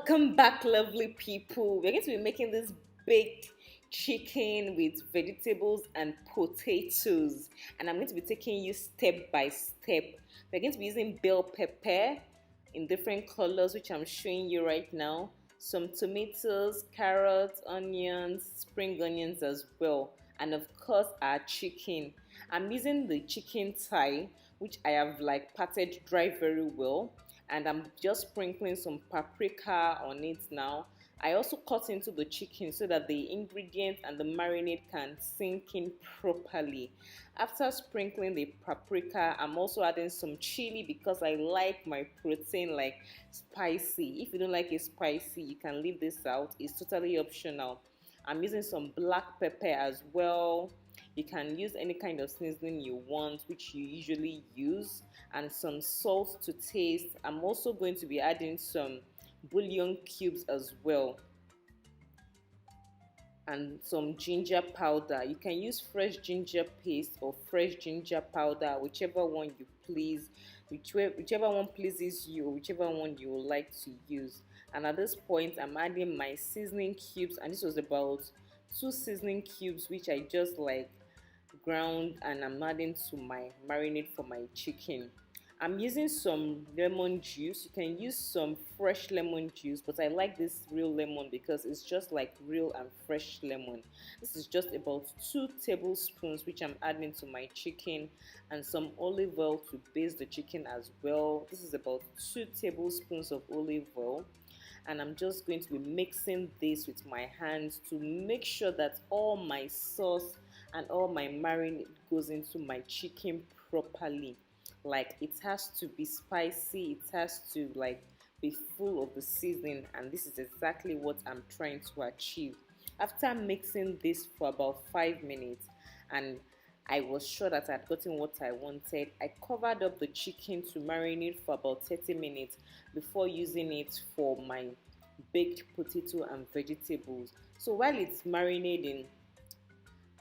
Welcome back, lovely people. We're going to be making this baked chicken with vegetables and potatoes, and I'm going to be taking you step by step. We're going to be using bell pepper in different colors, which I'm showing you right now, some tomatoes, carrots, onions, spring onions as well, and of course our chicken. I'm using the chicken thigh, which I have like patted dry very well, and I'm just sprinkling some paprika on it now. I also cut into the chicken so that the ingredients and the marinade can sink in properly. After sprinkling the paprika, I'm also adding some chili because I like my protein like spicy. If you don't like it spicy, you can leave this out. It's totally optional. I'm using some black pepper as well. You can use any kind of seasoning you want, which you usually use, and some salt to taste. I'm also going to be adding some bouillon cubes as well, and some ginger powder. You can use fresh ginger paste or fresh ginger powder, whichever one you please, whichever one pleases you, or whichever one you would like to use. And at this point, I'm adding my seasoning cubes, and this was about two seasoning cubes, which I just like ground, and I'm adding to my marinade for my chicken. I'm using some lemon juice. You can use some fresh lemon juice, but I like this real lemon because it's just like real and fresh lemon. This is just about 2 tablespoons, which I'm adding to my chicken, and some olive oil to baste the chicken as well. This is about 2 tablespoons of olive oil, and I'm just going to be mixing this with my hands to make sure that all my sauce and all my marinade goes into my chicken properly. Like, it has to be spicy, it has to like be full of the seasoning, and this is exactly what I'm trying to achieve. After mixing this for about 5 minutes, and I was sure that I'd gotten what I wanted, I covered up the chicken to marinate for about 30 minutes before using it for my baked potato and vegetables. So while it's marinating,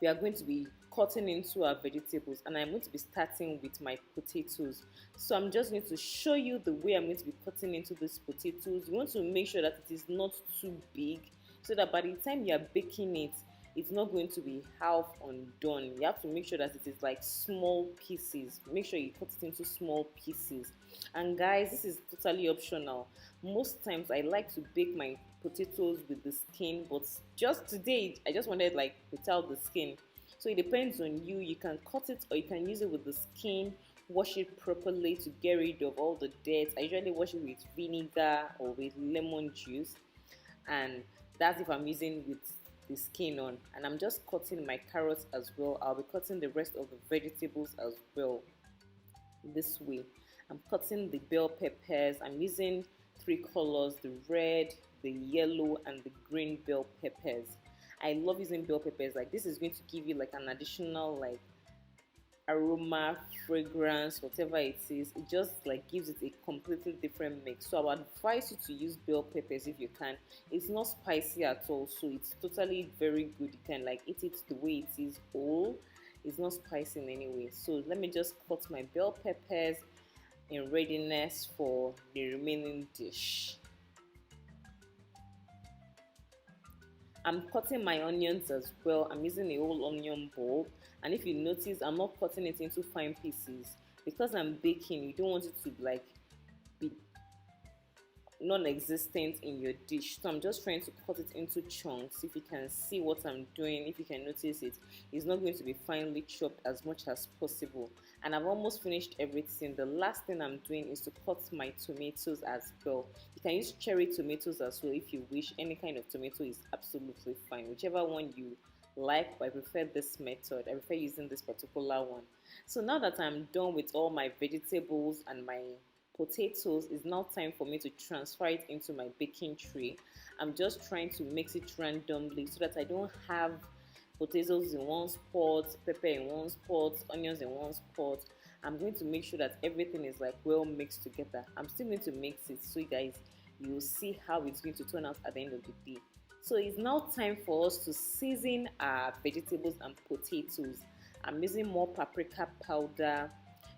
we are going to be cutting into our vegetables, and I'm going to be starting with my potatoes. So I'm just going to show you the way I'm going to be cutting into these potatoes. You want to make sure that it is not too big, so that by the time you are baking it, it's not going to be half undone. You have to make sure that it is like small pieces. Make sure you cut it into small pieces. And guys, this is totally optional. Most times I like to bake my potatoes with the skin, but just today I just wanted like without the skin. So it depends on you. You can cut it or you can use it with the skin. Wash it properly to get rid of all the dirt. I usually wash it with vinegar or with lemon juice, and that's if I'm using with the skin on. And I'm just cutting my carrots as well. I'll be cutting the rest of the vegetables as well this way. I'm cutting the bell peppers. I'm using 3 colors: the red, the yellow, and the green bell peppers. I love using bell peppers. Like, this is going to give you like an additional like aroma, fragrance, whatever it is. It just like gives it a completely different mix. So I would advise you to use bell peppers if you can. It's not spicy at all, so it's totally very good. You can like eat it the way it is whole. It's not spicy in any way. So let me just cut my bell peppers in readiness for the remaining dish. I'm cutting my onions as well. I'm using a whole onion bulb, and if you notice, I'm not cutting it into fine pieces because I'm baking. You don't want it to like be non-existent in your dish, so I'm just trying to cut it into chunks. If you can see what I'm doing, if you can notice it, it's not going to be finely chopped as much as possible. And I've almost finished everything. The last thing I'm doing is to cut my tomatoes as well. You can use cherry tomatoes as well if you wish. Any kind of tomato is absolutely fine, whichever one you like, but I prefer this method. I prefer using this particular one. So now that I'm done with all my vegetables and my potatoes, it's now time for me to transfer it into my baking tray. I'm just trying to mix it randomly so that I don't have potatoes in one spot, pepper in one spot, onions in one spot. I'm going to make sure that everything is like well mixed together. I'm still going to mix it so you guys, you'll see how it's going to turn out at the end of the day. So it's now time for us to season our vegetables and potatoes. I'm using more paprika powder.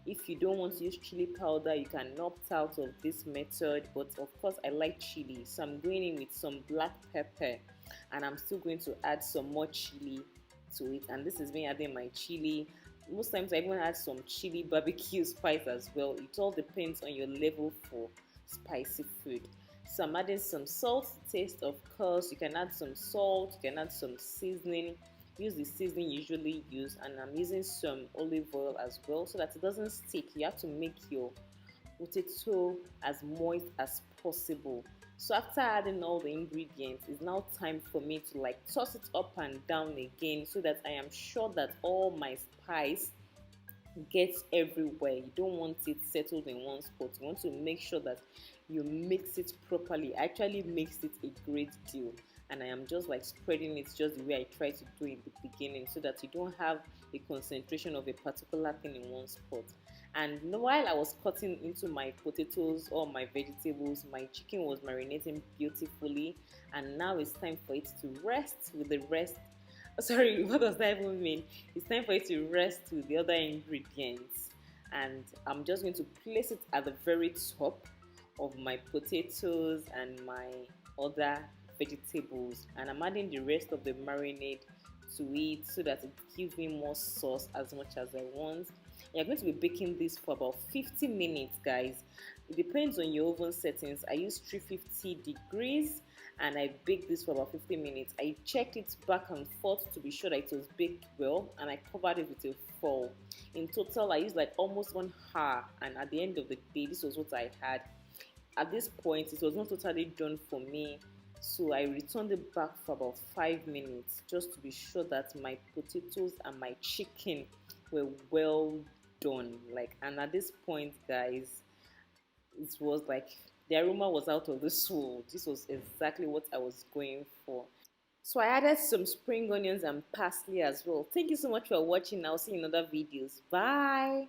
If you don't want to use chili powder, you can opt out of this method. But of course, I like chili, so I'm going in with some black pepper, and I'm still going to add some more chili to it. And this is me adding my chili. Most times, I even add some chili barbecue spice as well. It all depends on your level for spicy food. So I'm adding some salt to taste, of course. You can add some salt, you can add some seasoning. Use the seasoning you usually use, and I'm using some olive oil as well so that it doesn't stick. You have to make your potato as moist as possible. So after adding all the ingredients, it's now time for me to like toss it up and down again so that I am sure that all my spice gets everywhere. You don't want it settled in one spot. You want to make sure that you mix it properly. I actually makes it a great deal, and I am just like spreading it just the way I try to do in the beginning so that you don't have a concentration of a particular thing in one spot. And while I was cutting into my potatoes or my vegetables, my chicken was marinating beautifully, and now it's time for it to rest with the rest. Sorry, what does that even mean? It's time for it to rest with the other ingredients, and I'm just going to place it at the very top of my potatoes and my other vegetables, and I'm adding the rest of the marinade to it so that it gives me more sauce as much as I want. You're going to be baking this for about 50 minutes, guys. It depends on your oven settings. I use 350 degrees, and I baked this for about 50 minutes. I checked it back and forth to be sure that it was baked well, and I covered it with a foil. In total, I used like almost 1 hour, and at the end of the day, this was what I had. At this point, it was not totally done for me, so I returned it back for about 5 minutes just to be sure that my potatoes and my chicken were well done. Like, and at this point, guys, it was like the aroma was out of this world. This was exactly what I was going for. So I added some spring onions and parsley as well. Thank you so much for watching. I'll see you in other videos. Bye.